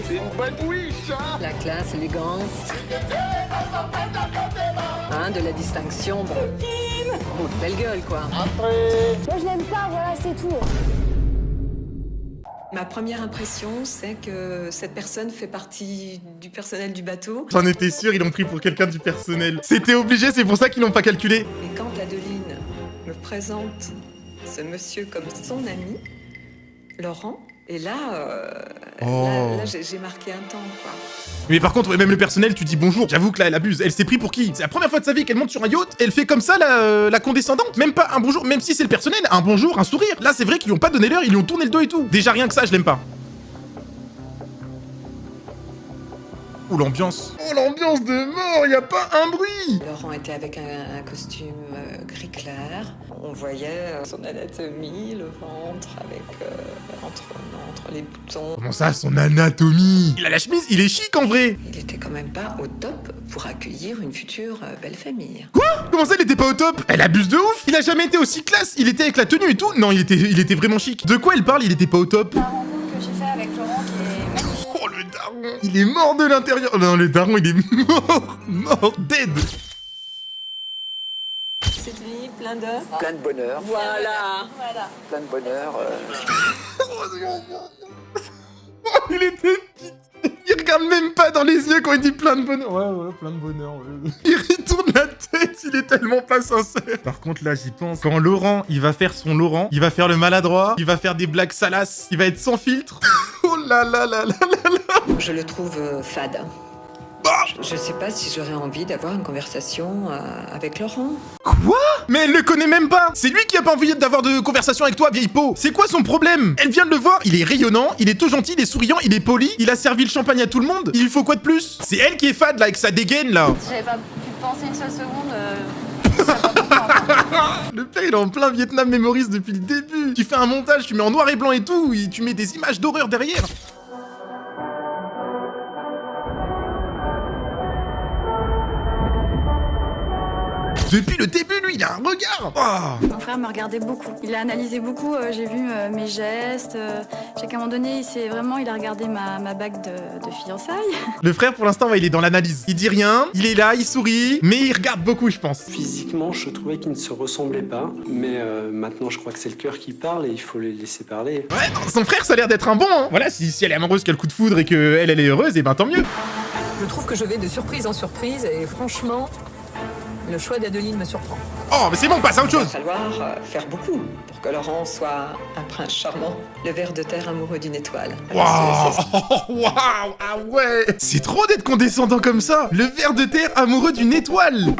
C'est une bonne wish, hein. La classe, l'élégance. Hein, de la distinction, bon. Bon, belle gueule, quoi. Entrez. Moi je l'aime pas, voilà, c'est tout. Ma première impression, c'est que cette personne fait partie du personnel du bateau. J'en étais sûr, ils l'ont pris pour quelqu'un du personnel. C'était obligé, c'est pour ça qu'ils l'ont pas calculé. Et quand Adeline me présente ce monsieur comme son ami, Laurent, et là, là j'ai marqué un temps, quoi. Mais par contre, même le personnel, tu dis bonjour. J'avoue que là, elle abuse. Elle s'est pris pour qui? C'est la première fois de sa vie qu'elle monte sur un yacht. Elle fait comme ça, la condescendante. Même pas un bonjour, même si c'est le personnel, un bonjour, un sourire. Là, c'est vrai qu'ils lui ont pas donné l'heure, ils lui ont tourné le dos et tout. Déjà, rien que ça, je l'aime pas. Oh, l'ambiance. Oh, l'ambiance de mort, y a pas un bruit. Laurent était avec un costume gris clair. On voyait son anatomie, le ventre, avec entre les boutons. Comment ça, son anatomie? Il a la chemise, il est chic en vrai. Il était quand même pas au top pour accueillir une future belle famille. Quoi? Comment ça, il était pas au top? Elle abuse de ouf. Il a jamais été aussi classe. Il était avec la tenue et tout. Non, il était vraiment chic. De quoi elle parle? Il était pas au top. La rencontre que j'ai fait avec Laurent qui est magnifique. Oh, le daron. Il est mort de l'intérieur. Non, le daron, il est mort, dead. Cette vie, plein d'heures. Plein de bonheur. Voilà. Voilà. Plein de bonheur. Oh, il était petit. Il regarde même pas dans les yeux quand il dit plein de bonheur. Ouais, plein de bonheur. Ouais. Il tourne la tête, il est tellement pas sincère. Par contre, là, j'y pense. Quand Laurent, il va faire son Laurent, il va faire le maladroit, il va faire des blagues salaces, il va être sans filtre. Oh là là là là là là. Je le trouve fade. Je sais pas si j'aurais envie d'avoir une conversation avec Laurent. Quoi? Mais elle le connaît même pas. C'est lui qui a pas envie d'avoir de conversation avec toi, vieille peau. C'est quoi son problème? Elle vient de le voir, il est rayonnant, il est tout gentil, il est souriant, il est poli, il a servi le champagne à tout le monde. Il lui faut quoi de plus? C'est elle qui est fade là, avec sa dégaine là. Si j'avais pas pu penser une seule seconde, ça serait pas pourquoi. Le père, il est en plein Vietnam Memories depuis le début. Tu fais un montage, tu mets en noir et blanc et tout, et tu mets des images d'horreur derrière. Depuis le début, lui, il a un regard. Oh. Mon frère me regardait beaucoup. Il a analysé beaucoup, j'ai vu mes gestes. À un moment donné, il a regardé ma bague de fiançailles. Le frère, pour l'instant, ouais, il est dans l'analyse. Il dit rien, il est là, il sourit, mais il regarde beaucoup, je pense. Physiquement, je trouvais qu'ils ne se ressemblaient pas, mais maintenant, je crois que c'est le cœur qui parle et il faut les laisser parler. Ouais, non, son frère, ça a l'air d'être un bon, hein. Voilà, si elle est amoureuse, qu'elle coup de foudre et qu'elle est heureuse, et ben tant mieux. Je trouve que je vais de surprise en surprise et franchement, le choix d'Adeline me surprend. Oh, mais c'est bon, on passe à autre Il va chose. falloir faire beaucoup pour que Laurent soit un prince charmant, le ver de terre amoureux d'une étoile. Waouh, waouh, ah ouais. C'est trop d'être condescendant comme ça. Le ver de terre amoureux d'une étoile.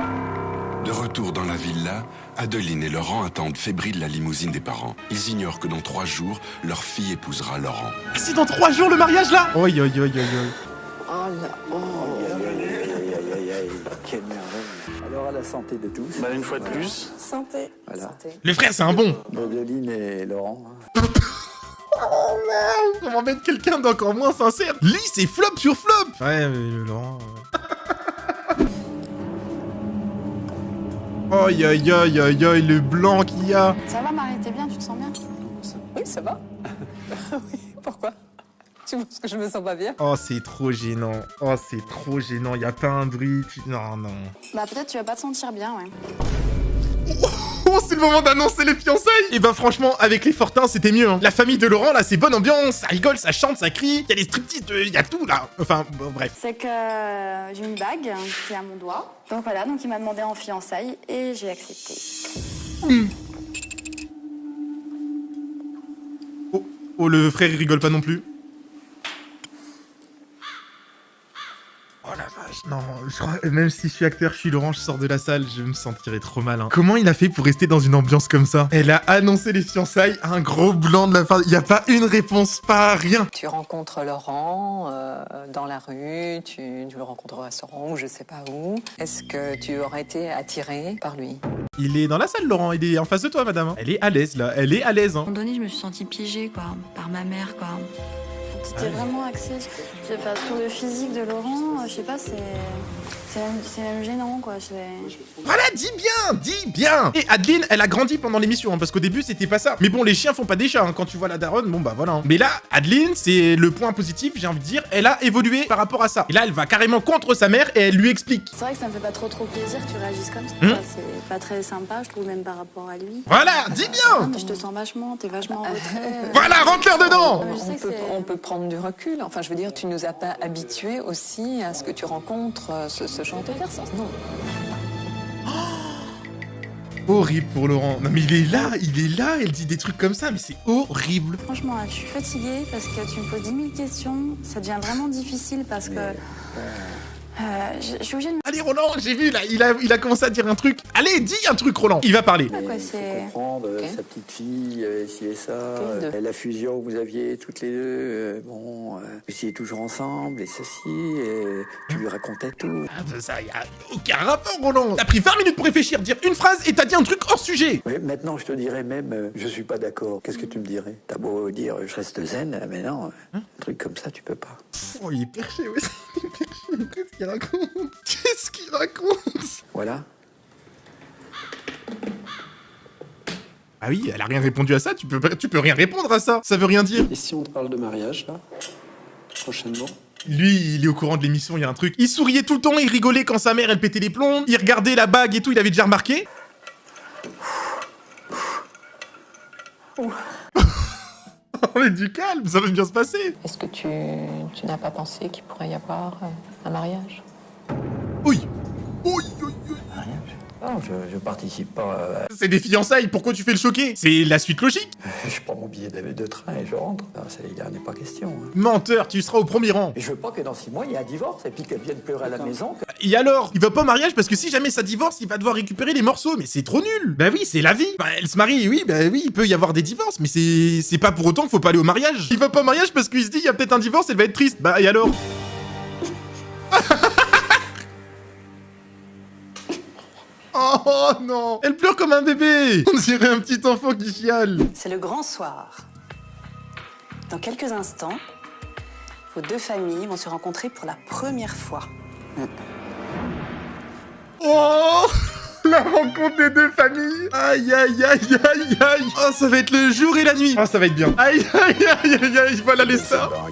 De retour dans la villa, Adeline et Laurent attendent fébriles la limousine des parents. Ils ignorent que dans 3 jours, leur fille épousera Laurent. C'est dans 3 jours le mariage là. Oi, oi, oi, oi, oi. Oh là, oh. Quelle merveille. Alors à la santé de tous. Bah, une fois de plus. Santé. Voilà. Santé. Le frère, c'est un bon. Adeline et Laurent. Oh merde, comment mettre quelqu'un d'encore moins sincère? Lui, c'est flop sur flop. Ouais, mais le Laurent... Aïe, aïe, aïe, aïe, aïe, le blanc qu'il y a. Ça va, Marie, t'es bien, tu te sens bien? Oui, ça va. Oui, pourquoi? Tu penses que je me sens pas bien? Oh, c'est trop gênant. Oh, c'est trop gênant. Y a pas un bruit. Non, non. Bah peut-être tu vas pas te sentir bien, ouais. Oh, c'est le moment d'annoncer les fiançailles. Et ben franchement, avec les Fortins, c'était mieux. Hein. La famille de Laurent, là, c'est bonne ambiance. Ça rigole, ça chante, ça crie. Y a des striptease, y a tout, là. Enfin, bon, bref. C'est que j'ai une bague qui est à mon doigt. Donc voilà, donc il m'a demandé en fiançailles et j'ai accepté. Oh, le frère, il rigole pas non plus. Oh la vache, non, je crois, même si je suis acteur, je suis Laurent, je sors de la salle, je me sentirais trop mal. Hein. Comment il a fait pour rester dans une ambiance comme ça? Elle a annoncé les fiançailles, un gros blanc de la part, il y a pas une réponse, pas rien. Tu rencontres Laurent dans la rue, tu le rencontres au restaurant ou je sais pas où. Est-ce que tu aurais été attiré par lui? Il est dans la salle, Laurent, il est en face de toi, madame. Elle est à l'aise, là, elle est à l'aise. À un Hein. moment donné, je me suis sentie piégée, quoi, par ma mère, quoi. C'était vraiment axé sur le physique de Laurent. Je sais pas, c'est même gênant, quoi. Voilà, dis bien. Et Adeline, elle a grandi pendant l'émission, hein, parce qu'au début, c'était pas ça. Mais bon, les chiens font pas des chats, hein. Quand tu vois la daronne, bon bah voilà. Hein. Mais là, Adeline, c'est le point positif, j'ai envie de dire, elle a évolué par rapport à ça. Et là, elle va carrément contre sa mère et elle lui explique. C'est vrai que ça me fait pas trop plaisir que tu réagisses comme ça. C'est pas très sympa, je trouve, même par rapport à lui. Voilà, dis bien. Mais je te sens vachement, t'es vachement en retrait. Voilà, rentre-leur dedans. On peut prendre du recul. Enfin, je veux dire, tu nous as pas habitués aussi à ce que tu rencontres ce genre de personnes. Non. Horrible pour Laurent. Non mais il est là, elle dit des trucs comme ça, mais c'est horrible. Franchement, je suis fatiguée parce que tu me poses 10 000 questions. Ça devient vraiment difficile parce que... je suis obligée de... Allez Roland, j'ai vu là, il a commencé à dire un truc. Allez, dis un truc Roland, il va parler. Quoi, Il faut comprendre sa petite fille, ci et ça, la fusion que vous aviez toutes les deux, vous étiez toujours ensemble et ceci, et tu lui racontais tout. Ah bah ça, y a aucun rapport Roland. T'as pris 20 minutes pour réfléchir, dire une phrase et t'as dit un truc hors sujet. Oui, maintenant je te dirais même, je suis pas d'accord. Qu'est-ce que tu me dirais? T'as beau dire, je reste zen, mais non, un truc comme ça tu peux pas. Oh, il est perché, ouais. Il est perché. Qu'est-ce qu'il raconte? Voilà. Ah oui, elle a rien répondu à ça, tu peux rien répondre à ça. Ça veut rien dire. Et si on te parle de mariage, là, prochainement? Lui, il est au courant de l'émission, il y a un truc. Il souriait tout le temps, il rigolait quand sa mère, elle pétait les plombs. Il regardait la bague et tout, il avait déjà remarqué. Mais du calme, ça va bien se passer. Est-ce que tu n'as pas pensé qu'il pourrait y avoir un mariage? Oui. Non, je participe pas. C'est des fiançailles, pourquoi tu fais le choquer? C'est la suite logique. Je prends mon billet de train et je rentre. Non, il n'en est pas question. Hein. Menteur, tu seras au premier rang. Et je veux pas que dans 6 mois, il y ait un divorce et puis qu'elle vienne pleurer à la maison. Et alors? Il va pas au mariage parce que si jamais ça divorce, il va devoir récupérer les morceaux. Mais c'est trop nul. Bah oui, c'est la vie. Bah elle se marie, oui, il peut y avoir des divorces. Mais c'est pas pour autant qu'il faut pas aller au mariage. Il va pas au mariage parce qu'il se dit, il y a peut-être un divorce, elle va être triste. Bah et alors? Oh non! Elle pleure comme un bébé! On dirait un petit enfant qui chiale. C'est le grand soir. Dans quelques instants, vos deux familles vont se rencontrer pour la première fois. Oh! La rencontre des deux familles! Aïe, aïe, aïe, aïe, aïe! Oh, ça va être le jour et la nuit! Oh, ça va être bien! Aïe, aïe, aïe, aïe, aïe! Voilà les sorts!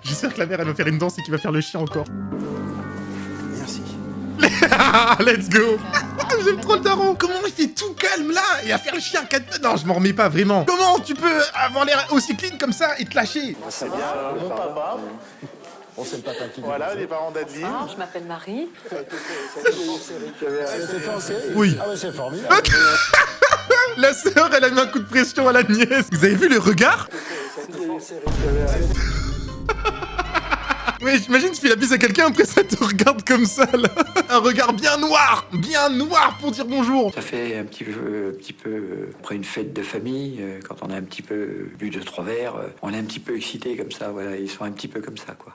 J'espère que la mère, elle va faire une danse et qu'il va faire le chien encore. Merci. Let's go! J'aime trop le daron! Comment il fait tout calme là et à faire le chien à 4 pattes? Non, je m'en remets pas vraiment. Comment tu peux avoir l'air aussi clean comme ça et te lâcher? C'est bien, mon papa. Bon, c'est le papa qui dit. Voilà, les parents d'Adeline. Je m'appelle Marie. Oui. Ah ouais, c'est formidable. La sœur, elle a mis un coup de pression à la nièce. Vous avez vu le regard? Ouais, j'imagine tu fais la bise à quelqu'un, après ça te regarde comme ça, là. Un regard bien noir pour dire bonjour. Ça fait un petit peu après une fête de famille, quand on a un petit peu bu 2-3 verres, on est un petit peu excité comme ça, voilà, ils sont un petit peu comme ça, quoi.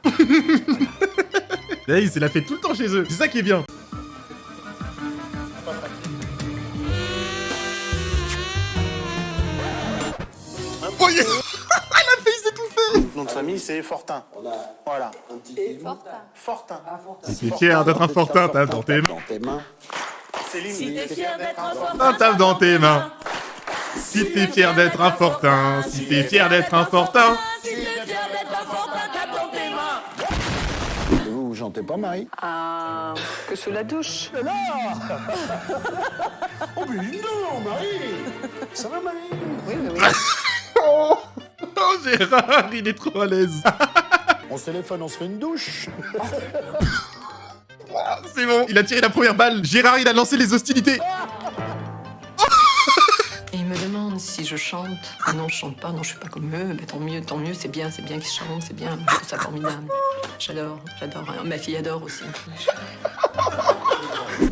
Hey, c'est la fête tout le temps chez eux, c'est ça qui est bien. Oh, yeah. Elle a failli s'étouffer. Le nom de famille, c'est Fortin. Voilà. Fortin. Si t'es fier d'être un Fortin, tape dans tes mains. Céline. Si t'es fier d'être un Fortin, Tape dans tes mains. Si t'es fier d'être un Fortin, si t'es fier d'être un Fortin. si t'es fier d'être un Fortin, tape dans tes mains. Vous chantez pas, Marie? Ah, que sous la douche. Oh, mais non, Marie. Ça va, Marie? Oui. Oh, Gérard, il est trop à l'aise. On se téléphone, on se fait une douche. C'est bon, il a tiré la première balle. Gérard, il a lancé les hostilités. Et il me demande si je chante. Ah non, je chante pas, non, je suis pas comme eux. Mais tant mieux, c'est bien qu'ils chantent, c'est bien. Je trouve ça formidable. J'adore. Ma fille adore aussi.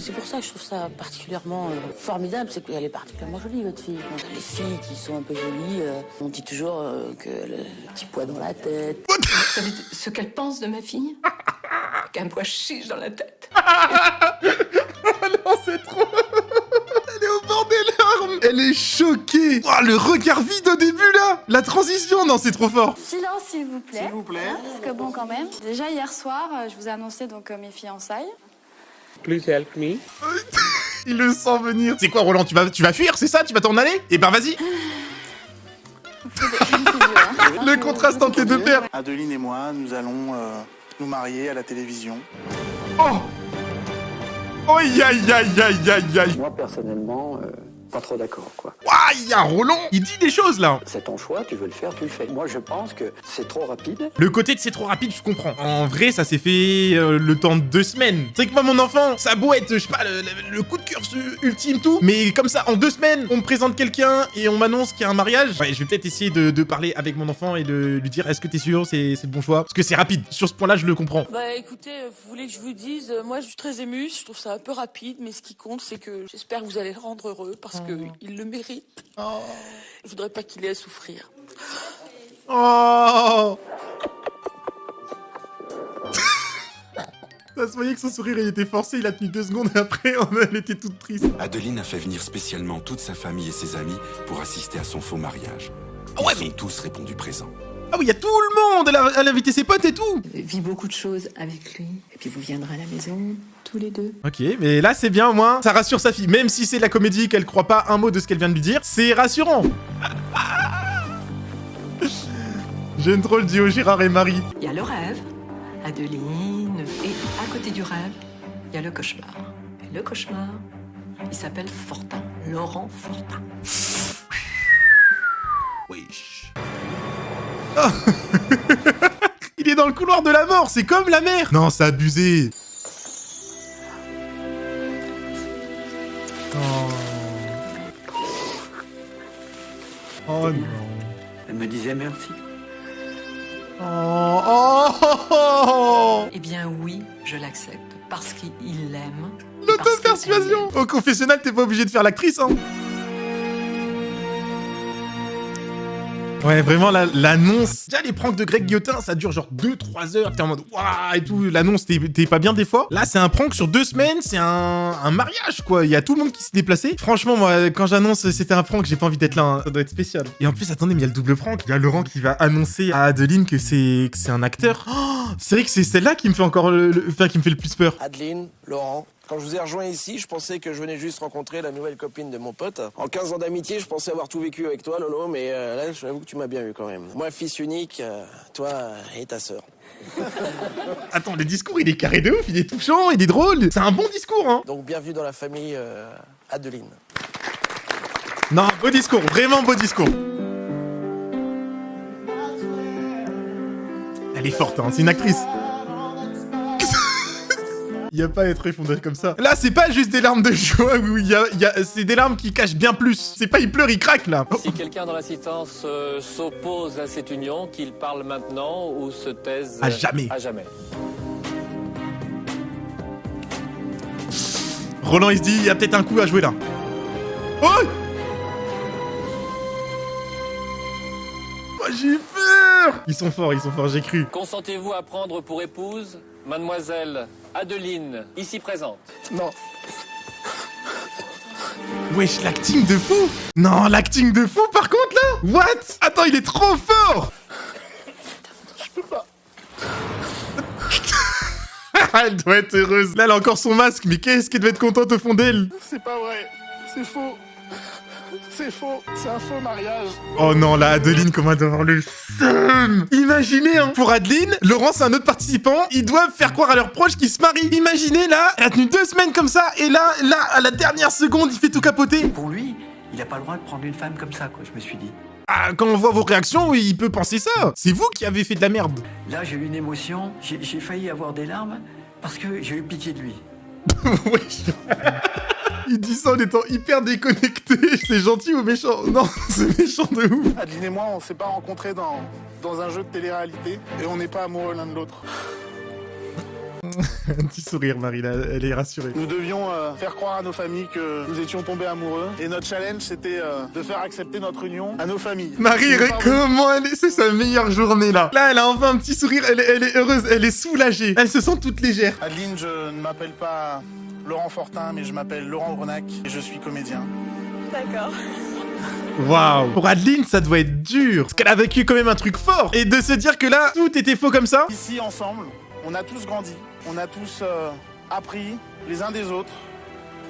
C'est pour ça que je trouve ça particulièrement formidable, c'est qu'elle est particulièrement jolie, votre fille. Donc, les filles qui sont un peu jolies, on dit toujours que le petit poids dans la tête. Vous savez ce qu'elle pense de ma fille? Qu'un poids chiche dans la tête. Oh non, c'est trop. Elle est au bord des larmes. Elle est choquée. Oh, le regard vide au début, là. La transition, non, c'est trop fort. Silence, s'il vous plaît. S'il vous plaît. Parce que bon, quand même. Déjà, hier soir, je vous ai annoncé donc mes fiançailles. Please help me. Il le sent venir. C'est quoi, Roland, tu vas fuir, c'est ça? Tu vas t'en aller? Eh ben, vas-y. Le contraste entre les deux pères. Adeline et moi, nous allons nous marier à la télévision. Oh. Oh, aïe, aïe, aïe, aïe, aïe, aïe. Moi, personnellement, pas trop d'accord, quoi. Ouah, il y a Roland. Il dit des choses, là. C'est ton choix, tu veux le faire, tu le fais. Moi, je pense que c'est trop rapide. Le côté de c'est trop rapide, je comprends. En vrai, ça s'est fait le temps de 2 semaines. C'est que moi, mon enfant, ça a beau être, je sais pas, le coup de cœur ultime, tout. Mais comme ça, en 2 semaines, on me présente quelqu'un et on m'annonce qu'il y a un mariage. Ouais, je vais peut-être essayer de parler avec mon enfant et de lui dire, est-ce que t'es sûr, c'est le bon choix? Parce que c'est rapide. Sur ce point-là, je le comprends. Bah écoutez, vous voulez que je vous dise, moi je suis très émue, je trouve ça un peu rapide, mais ce qui compte, c'est que j'espère que vous allez le rendre heureux parce qu'il le mérite. Oh. Je voudrais pas qu'il ait à souffrir. Oh. Ça se voyait que son sourire il était forcé, il a tenu 2 secondes et après elle était toute triste. Adeline a fait venir spécialement toute sa famille et ses amis pour assister à son faux mariage. Ils ont tous répondu présent. Ah oui, il y a tout le monde. Elle a invité ses potes et tout. Vis beaucoup de choses avec lui. Et puis vous viendrez à la maison, tous les deux. Ok, mais là c'est bien au moins. Ça rassure sa fille. Même si c'est de la comédie, qu'elle croit pas un mot de ce qu'elle vient de lui dire, c'est rassurant. J'aime trop le duo Gérard et Marie. Il y a le rêve, Adeline, et à côté du rêve, il y a le cauchemar. Et le cauchemar, il s'appelle Fortin, Laurent Fortin. Wesh. Oh. Il est dans le couloir de la mort, c'est comme la mère. Non, c'est abusé. Oh. Oh non. Elle me disait merci. Oh, oh, oh, oh. Eh bien oui, je l'accepte, parce qu'il l'aime. L'auto-persuasion. Au confessionnal, t'es pas obligé de faire l'actrice, hein. Ouais, vraiment, l'annonce... Déjà, les pranks de Greg Guillotin, ça dure genre 2-3 heures. T'es en mode, waouh, et tout. L'annonce, t'es pas bien des fois. Là, c'est un prank sur 2 semaines. C'est un mariage, quoi. Il y a tout le monde qui s'est déplacé. Franchement, moi, quand j'annonce c'était un prank, j'ai pas envie d'être là. Hein. Ça doit être spécial. Et en plus, attendez, mais il y a le double prank. Il y a Laurent qui va annoncer à Adeline que c'est un acteur. Oh, c'est vrai que c'est celle-là qui me fait encore qui me fait le plus peur. Adeline, Laurent... Quand je vous ai rejoint ici, je pensais que je venais juste rencontrer la nouvelle copine de mon pote. En 15 ans d'amitié, je pensais avoir tout vécu avec toi, Lolo, mais là, j'avoue que tu m'as bien eu quand même. Moi, fils unique, toi et ta sœur. Attends, le discours, il est carré de ouf, il est touchant, il est drôle. C'est un bon discours, hein. Donc, bienvenue dans la famille Adeline. Non, beau discours, vraiment beau discours. Elle est forte, hein, c'est une actrice. Il y a pas à être effondré comme ça. Là, c'est pas juste des larmes de joie, c'est des larmes qui cachent bien plus. C'est pas il pleure, il craque, là. Si quelqu'un dans l'assistance s'oppose à cette union, qu'il parle maintenant ou se taise à jamais. À jamais. Roland, il se dit, il y a peut-être un coup à jouer, là. Oh! Oh, j'ai eu peur! Ils sont forts, j'ai cru. Consentez-vous à prendre pour épouse Mademoiselle Adeline, ici présente? Non. Wesh, l'acting de fou! Non, l'acting de fou, par contre, là! What? Attends, il est trop fort! Je peux pas. Elle doit être heureuse. Là, elle a encore son masque, mais qu'est-ce qu'elle doit être contente au fond d'elle? C'est pas vrai. C'est faux. C'est faux, c'est un faux mariage. Oh non, là, Adeline, comment elle doit avoir le seum. Imaginez, hein, pour Adeline, Laurent, c'est un autre participant, ils doivent faire croire à leurs proches qu'ils se marient. Imaginez, là, elle a tenu 2 semaines comme ça, et là, à la dernière seconde, il fait tout capoter. Pour lui, il a pas le droit de prendre une femme comme ça, quoi, je me suis dit. Ah, quand on voit vos réactions, il peut penser ça. C'est vous qui avez fait de la merde. Là, j'ai eu une émotion, j'ai failli avoir des larmes, parce que j'ai eu pitié de lui. Oui. Il dit ça en étant hyper déconnecté. C'est gentil ou méchant? Non, c'est méchant de ouf. Adeline et moi, on s'est pas rencontrés dans un jeu de télé-réalité et on n'est pas amoureux l'un de l'autre. Un petit sourire, Marie, là, elle est rassurée. Nous devions faire croire à nos familles que nous étions tombés amoureux et notre challenge, c'était de faire accepter notre union à nos familles. Marie, comment elle est? C'est sa meilleure journée, là. Là, elle a enfin un petit sourire, elle est heureuse, elle est soulagée. Elle se sent toute légère. Adeline, je ne m'appelle pas Laurent Fortin, mais je m'appelle Laurent Grenac et je suis comédien. D'accord. Waouh. Pour Adeline, ça doit être dur. Parce qu'elle a vécu quand même un truc fort. Et de se dire que là, tout était faux comme ça. Ici, ensemble, on a tous grandi. On a tous appris les uns des autres.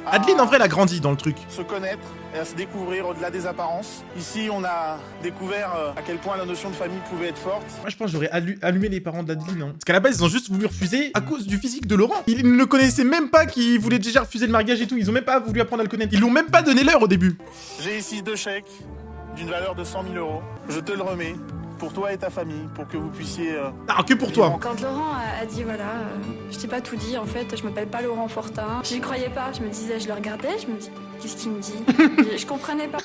Adeline, en vrai, elle a grandi dans le truc. Se connaître et à se découvrir au-delà des apparences. Ici, on a découvert à quel point la notion de famille pouvait être forte. Moi, je pense que j'aurais allumé les parents d'Adeline. Hein. Parce qu'à la base, ils ont juste voulu refuser à cause du physique de Laurent. Ils ne le connaissaient même pas qu'ils voulaient déjà refuser le mariage et tout. Ils ont même pas voulu apprendre à le connaître. Ils lui ont même pas donné l'heure au début. J'ai ici 2 chèques d'une valeur de 100 000 €. Je te le remets. Pour toi et ta famille, pour que vous puissiez... Ah, que pour toi. Quand Laurent a dit voilà, je t'ai pas tout dit, en fait, je m'appelle pas Laurent Fortin. J'y croyais pas, je me disais, je le regardais, je me dis, qu'est-ce qu'il me dit? Je comprenais pas.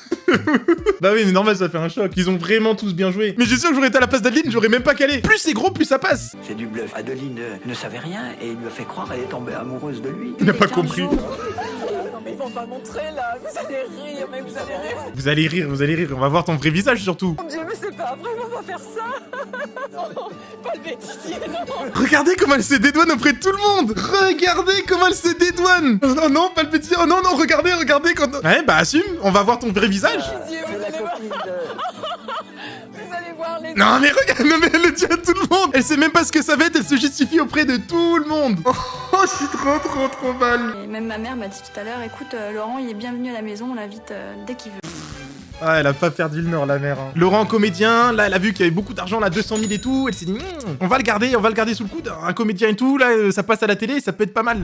Bah oui, mais normal, ça fait un choc. Ils ont vraiment tous bien joué. Mais j'ai sûr que j'aurais été à la place d'Adeline, j'aurais même pas calé. Plus c'est gros, plus ça passe. C'est du bluff. Adeline ne savait rien et il me fait croire qu'elle est tombée amoureuse de lui. Il n'a pas compris. Non mais ils vont pas montrer là, vous allez rire, mais vous allez rire. Vous allez rire, vous allez rire. On va voir ton vrai visage surtout. Mon Dieu, mais c'est pas vrai, on va faire ça. Non, pas le bêtisier, non. Regardez comment elle se dédouane auprès de tout le monde. Regardez comment elle se dédouane. Oh non, pas le petit. Oh non, non, regardez, regardez quand... Ouais, bah assume, on va voir ton vrai visage. Vous allez voir les... Non mais regarde, non, mais elle le dit à tout le monde. Elle sait même pas ce que ça va être, elle se justifie auprès de tout le monde. Oh, je suis trop mal. Et même ma mère m'a dit tout à l'heure, écoute, Laurent, il est bienvenu à la maison, on l'invite dès qu'il veut. Ah, elle a pas perdu le nord, la mère. Hein. Laurent, comédien, là, elle a vu qu'il y avait beaucoup d'argent, là, 200 000 et tout. Elle s'est dit, on va le garder sous le coude. Un comédien et tout, là, ça passe à la télé, ça peut être pas mal.